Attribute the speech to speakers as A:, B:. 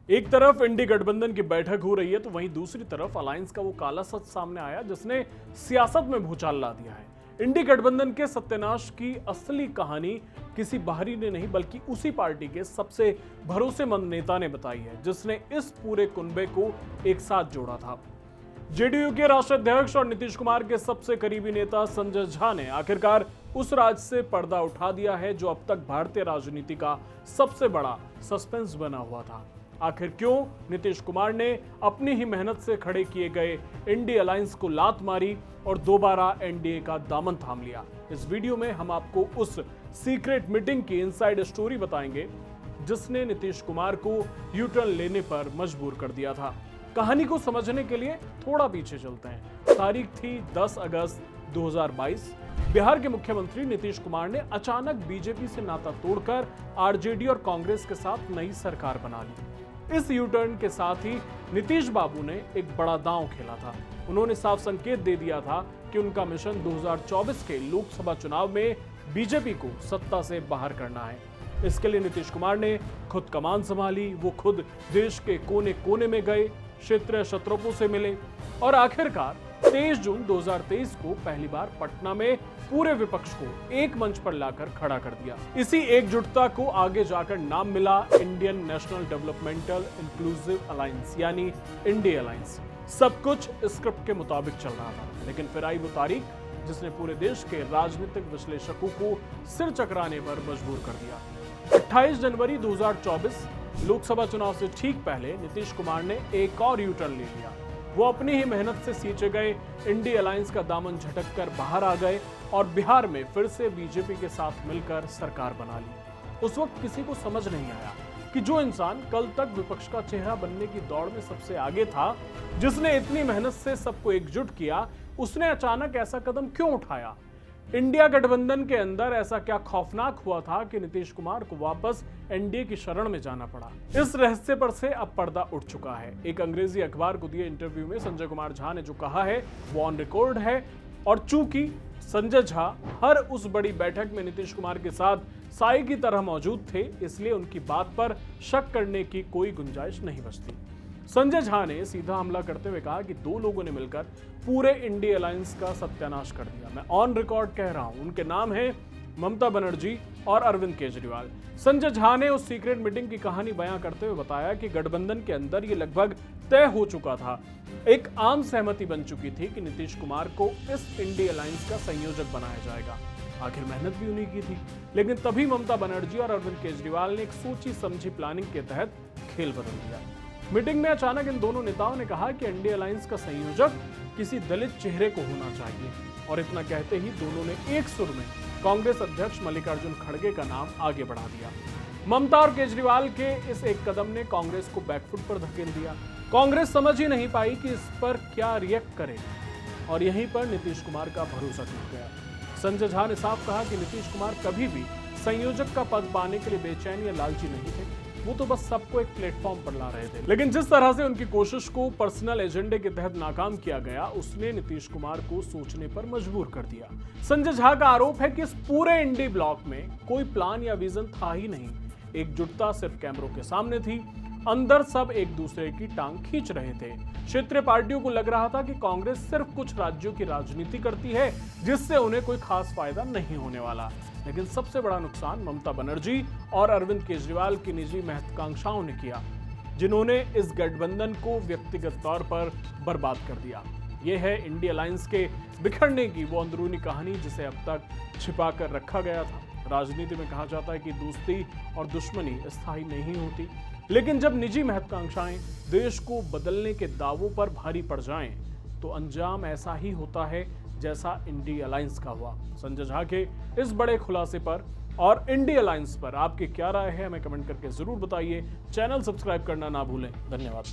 A: एक तरफ इंडी गठबंधन की बैठक हो रही है तो वहीं दूसरी तरफ अलायंस का वो काला सच सामने आया जिसने सियासत में भूचाल ला दिया है। इंडी गठबंधन के सत्यानाश की असली कहानी किसी बाहरी ने नहीं बल्कि उसी पार्टी के सबसे भरोसेमंद नेता ने बताई है जिसने इस पूरे कुनबे को एक साथ जोड़ा था। जेडीयू के राष्ट्रीय अध्यक्ष और नीतीश कुमार के सबसे करीबी नेता संजय झा ने आखिरकार उस राज से पर्दा उठा दिया है जो अब तक भारतीय राजनीति का सबसे बड़ा सस्पेंस बना हुआ था। आखिर क्यों नीतीश कुमार ने अपनी ही मेहनत से खड़े किए गए इंडी अलायंस को लात मारी और दोबारा एनडीए का दामन थाम लिया। इस वीडियो में हम आपको उस सीक्रेट मीटिंग की इनसाइड स्टोरी बताएंगे जिसने नीतीश कुमार को यू टर्न लेने पर मजबूर कर दिया था। कहानी को समझने के लिए थोड़ा पीछे चलते हैं। तारीख थी 10 अगस्त 2022। बिहार के मुख्यमंत्री नीतीश कुमार ने अचानक बीजेपी से नाता तोड़कर आरजेडी और कांग्रेस के साथ नई सरकार बना ली। इस यू टर्न के साथ ही नीतीश बाबू ने एक बड़ा दांव खेला था। उन्होंने साफ संकेत दे दिया था कि उनका मिशन 2024 के लोकसभा चुनाव में बीजेपी को सत्ता से बाहर करना है। इसके लिए नीतीश कुमार ने खुद कमान संभाली। वो खुद देश के कोने कोने में गए, क्षेत्रीय शत्रुओं से मिले और आखिरकार 23 जून 2023 को पहली बार पटना में पूरे विपक्ष को एक मंच पर लाकर खड़ा कर दिया। इसी एकजुटता को आगे जाकर नाम मिला Indian national developmental inclusive alliance यानी इंडी अलायंस। सब कुछ स्क्रिप्ट के मुताबिक चल रहा था, लेकिन फिर आई वो तारीख जिसने पूरे देश के राजनीतिक विश्लेषकों को सिर चकराने पर मजबूर कर दिया। 28 जनवरी 2024 लोकसभा चुनाव से ठीक पहले नीतीश कुमार ने एक और यू टर्न ले लिया। वो अपनी ही मेहनत से सींचे गए इंडी अलायंस का दामन झटक कर बाहर आ गए और बिहार में फिर से बीजेपी के साथ मिलकर सरकार बना ली। उस वक्त किसी को समझ नहीं आया कि जो इंसान कल तक विपक्ष का चेहरा बनने की दौड़ में सबसे आगे था, जिसने इतनी मेहनत से सबको एकजुट किया, उसने अचानक ऐसा कदम क्यों उठाया। इंडिया गठबंधन के अंदर ऐसा क्या खौफनाक हुआ था कि नीतीश कुमार को वापस एनडीए की शरण में जाना पड़ा। इस रहस्य पर से अब पर्दा उठ चुका है। एक अंग्रेजी अखबार को दिए इंटरव्यू में संजय कुमार झा ने जो कहा है वो ऑन रिकॉर्ड है और चूंकि संजय झा हर उस बड़ी बैठक में नीतीश कुमार के साथ साई की तरह मौजूद थे, इसलिए उनकी बात पर शक करने की कोई गुंजाइश नहीं बचती। संजय झा ने सीधा हमला करते हुए कहा कि दो लोगों ने मिलकर पूरे इंडी अलायंस का सत्यानाश कर दिया। मैं ऑन रिकॉर्ड कह रहा हूं, उनके नाम है ममता बनर्जी और अरविंद केजरीवाल। संजय झा ने उस सीक्रेट मीटिंग की कहानी बयां करते हुए बताया कि गठबंधन के अंदर ये लगभग तय हो चुका था। एक आम सहमति बन चुकी थी कि नीतीश कुमार को इस इंडी अलायंस का संयोजक बनाया जाएगा। आखिर मेहनत भी उन्हीं की थी, लेकिन तभी ममता बनर्जी और अरविंद केजरीवाल ने एक सोची समझी प्लानिंग के तहत खेल बदल दिया। मीटिंग में अचानक इन दोनों नेताओं ने कहा कि इंडी अलायंस का संयोजक किसी दलित चेहरे को होना चाहिए और इतना कहते ही दोनों ने एक सुर में कांग्रेस अध्यक्ष मल्लिकार्जुन खड़गे का नाम आगे बढ़ा दिया। ममता और केजरीवाल के इस एक कदम ने कांग्रेस को बैकफुट पर धकेल दिया। कांग्रेस समझ ही नहीं पाई कि इस पर क्या रिएक्ट करे और यहीं पर नीतीश कुमार का भरोसा टूट गया। संजय झा ने साफ कहा कि नीतीश कुमार कभी भी संयोजक का पद पाने के लिए बेचैन या लालची नहीं थे, वो तो बस सबको एक प्लेटफॉर्म पर ला रहे थे। लेकिन जिस तरह से उनकी कोशिश को पर्सनल एजेंडे के तहत नाकाम किया गया, उसने नीतीश कुमार को सोचने पर मजबूर कर दिया। संजय झा का आरोप है कि इस पूरे इंडी ब्लॉक में कोई प्लान या विजन था ही नहीं। एकजुटता सिर्फ कैमरों के सामने थी, अंदर सब एक दूसरे की टांग खींच रहे थे। क्षेत्रीय पार्टियों को लग रहा था कि कांग्रेस सिर्फ कुछ राज्यों की राजनीति करती है जिससे उन्हें कोई खास फायदा नहीं होने वाला। लेकिन सबसे बड़ा नुकसान ममता बनर्जी और अरविंद केजरीवाल की निजी महत्वाकांक्षाओं ने किया, जिन्होंने इस गठबंधन को व्यक्तिगत तौर पर बर्बाद कर दिया। यह है इंडी अलायंस के बिखरने की वो अंदरूनी कहानी जिसे अब तक छिपा कर रखा गया था। राजनीति में कहा जाता है कि दोस्ती और दुश्मनी स्थायी नहीं होती, लेकिन जब निजी महत्वाकांक्षाएं देश को बदलने के दावों पर भारी पड़ जाएं, तो अंजाम ऐसा ही होता है जैसा इंडी अलायंस का हुआ। संजय झा के इस बड़े खुलासे पर और इंडी अलायंस पर आपकी क्या राय है, हमें कमेंट करके जरूर बताइए। चैनल सब्सक्राइब करना ना भूलें। धन्यवाद।